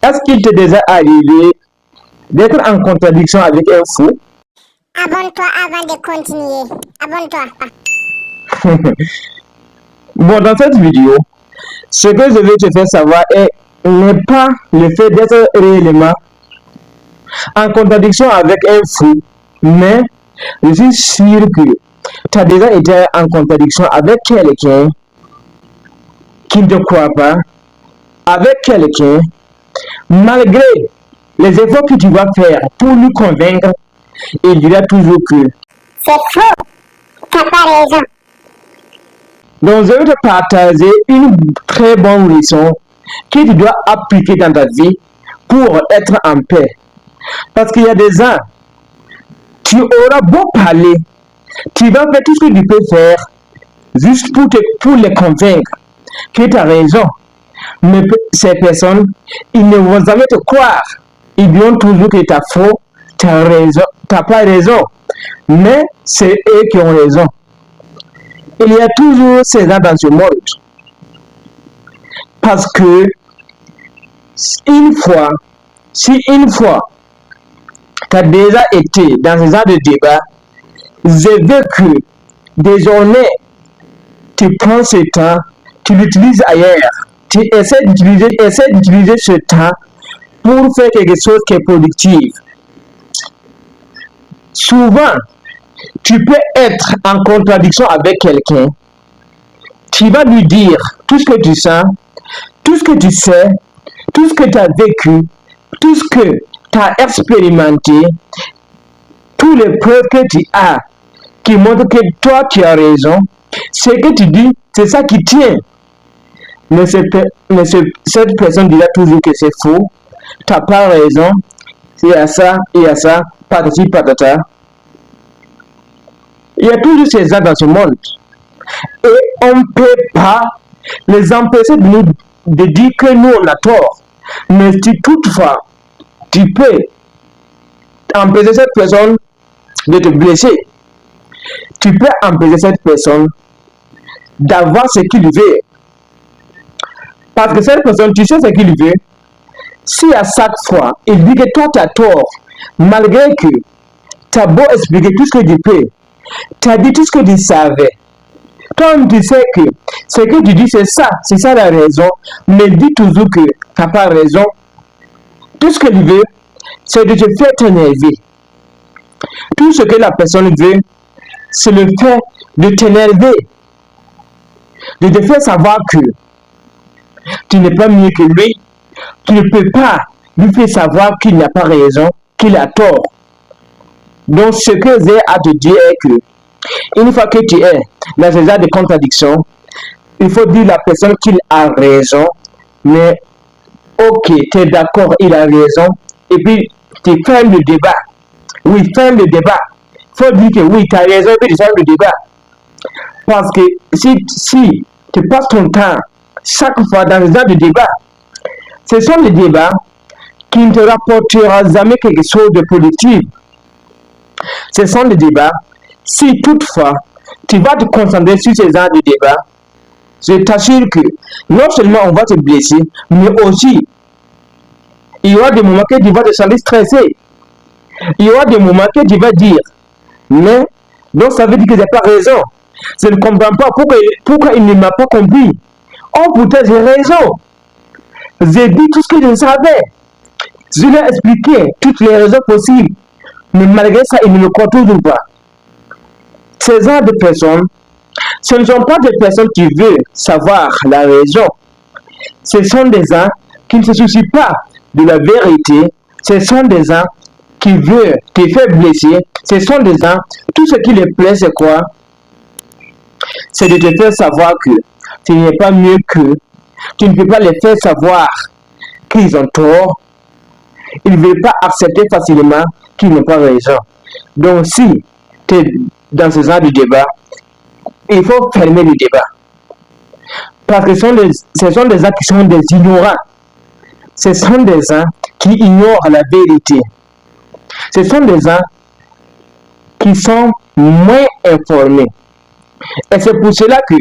Est-ce qu'il t'est déjà arrivé d'être en contradiction avec un fou? Abonne-toi avant de continuer. Abonne-toi. Bon, dans cette vidéo, ce que je vais te faire savoir n'est pas le fait d'être réellement en contradiction avec un fou, mais je suis sûr que tu as déjà été en contradiction avec quelqu'un qui ne te croit pas, avec quelqu'un, malgré les efforts que tu vas faire pour lui convaincre, il dira toujours que c'est faux. T'as pas raison. Donc, je vais te partager une très bonne leçon que tu dois appliquer dans ta vie pour être en paix. Parce qu'il y a des gens, tu auras beau parler, tu vas faire tout ce que tu peux faire juste pour les convaincre que tu as raison. Mais ces personnes, ils ne vont jamais te croire. Ils diront toujours que tu as faux, tu as raison, tu n'as pas raison. Mais c'est eux qui ont raison. Il y a toujours ces gens dans ce monde. Parce que si une fois, tu as déjà été dans ce genre de débat, je veux que désormais, tu prends ce temps, tu l'utilises ailleurs. Tu essaies d'utiliser ce temps pour faire quelque chose qui est productif. Souvent, tu peux être en contradiction avec quelqu'un. Tu vas lui dire tout ce que tu sens, tout ce que tu sais, tout ce que tu as vécu, tout ce que tu as expérimenté, tous les preuves que tu as qui montrent que toi tu as raison. Ce que tu dis, c'est ça qui tient. Mais cette personne dira toujours que c'est faux. Tu n'as pas raison. Il y a ça, patati patata. Il y a toujours ces gens dans ce monde. Et on ne peut pas les empêcher de dire que nous on a tort. Mais si toutefois, tu peux empêcher cette personne de te blesser, tu peux empêcher cette personne d'avoir ce qu'il veut. Parce que cette personne, tu sais ce qu'il veut. Si à chaque fois, il dit que toi tu as tort, malgré que tu as beau expliquer tout ce que tu peux, tu as dit tout ce que tu savais. Toi, tu sais que ce que tu dis, c'est ça la raison, mais dis toujours que tu n'as pas raison. Tout ce qu'il veut, c'est de te faire t'énerver. Tout ce que la personne veut, c'est le fait de t'énerver, de te faire savoir que tu n'es pas mieux que lui. Tu ne peux pas lui faire savoir qu'il n'a pas raison, qu'il a tort. Donc, ce que j'ai à te dire est que, une fois que tu es dans ce genre de contradiction, il faut dire à la personne qu'il a raison, mais ok, tu es d'accord, il a raison, et puis tu fermes le débat. Oui, ferme le débat. Il faut dire que oui, tu as raison, et puis tu fermes le débat. Parce que si tu passes ton temps chaque fois dans ce genre de débat, ce sont des débats qui ne te rapporteront jamais quelque chose de positif. Ce sont des débats, si toutefois tu vas te concentrer sur ces genres de débats, je t'assure que non seulement on va te blesser, mais aussi il y aura des moments que tu vas te sentir stressé. Il y aura des moments que tu vas dire, mais donc ça veut dire que j'ai pas raison. Je ne comprends pas pourquoi il ne m'a pas compris. Oh putain, j'ai raison. J'ai dit tout ce que je savais. Je lui ai expliqué toutes les raisons possibles. Mais malgré ça, il ne me croit toujours pas. Ces genres de personnes, ce ne sont pas des personnes qui veulent savoir la raison. Ce sont des gens qui ne se soucient pas de la vérité. Ce sont des gens qui veulent te faire blesser. Ce sont des gens, tout ce qui les plaît, c'est quoi? C'est de te faire savoir que tu n'es pas mieux qu'eux. Tu ne peux pas les faire savoir qu'ils ont tort. Ils ne veulent pas accepter facilement qu'ils n'ont pas raison. Donc si tu es dans ce genre de débat, il faut fermer le débat. Parce que ce sont des gens qui sont des ignorants. Ce sont des gens qui ignorent la vérité. Ce sont des gens qui sont moins informés. Et c'est pour cela que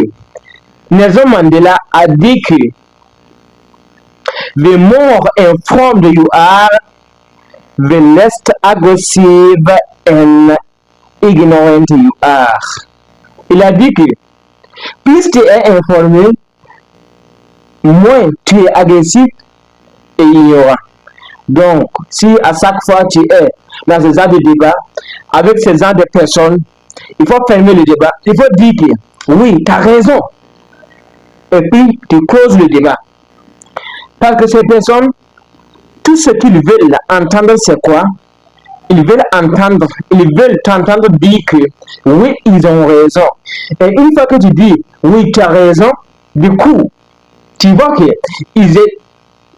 Nelson Mandela a dit que the more informed you are, the less aggressive and ignorant you are. Il a dit que plus tu es informé, moins tu es agressif et ignorant. Donc, si à chaque fois tu es dans ce genre de débat, avec ce genre de personnes, il faut fermer le débat. Il faut dire que oui, tu as raison. Et puis, tu causes le débat. Parce que ces personnes, tout ce qu'ils veulent entendre, c'est quoi? Ils veulent t'entendre dire que oui, ils ont raison. Et une fois que tu dis oui, tu as raison, du coup, tu vois que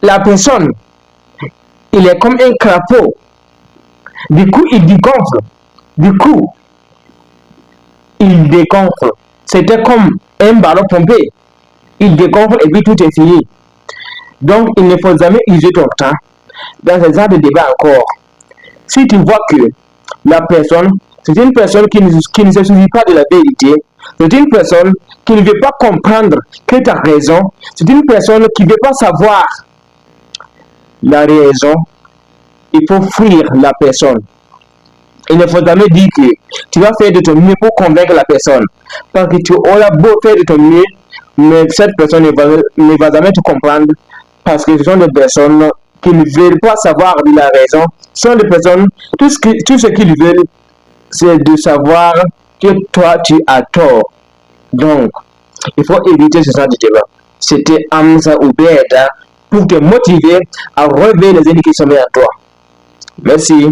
la personne, il est comme un crapaud. Du coup, il dégonfle. Du coup, il dégonfle. C'était comme un ballon pompé. Il dégonfle et puis tout est fini. Donc, il ne faut jamais user ton temps dans ce genre de débat encore. Si tu vois que la personne, c'est une personne qui ne se soucie pas de la vérité, c'est une personne qui ne veut pas comprendre que tu as raison, c'est une personne qui ne veut pas savoir la raison, il faut fuir la personne. Il ne faut jamais dire que tu vas faire de ton mieux pour convaincre la personne. Parce que tu auras beau faire de ton mieux, mais cette personne ne va jamais te comprendre. Parce que ce sont des personnes qui ne veulent pas savoir de la raison. Ce sont des personnes, tout ce qu'ils veulent, c'est de savoir que toi, tu as tort. Donc, il faut éviter ce genre de débat. C'était Hamza Oubeda pour te motiver à relever les ennemis qui sont mis à toi. Merci.